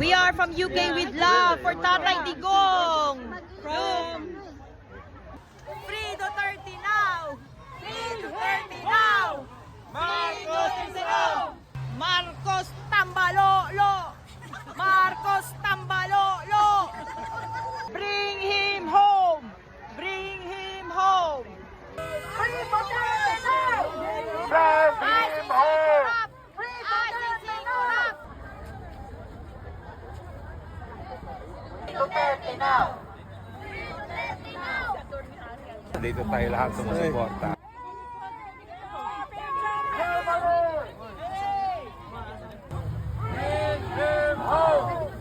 We are from UK with love for Tatay Digong. From Free Duterte now! Free Duterte now! Marcos Cicero! Marcos Tambalolo! Marcos Tambalolo! Bring him home! Bring him home! Free Duterte now! Drive him home! Free Duterte now! Duterte now! Dito tayo lahat sumusuporta. Bring him home!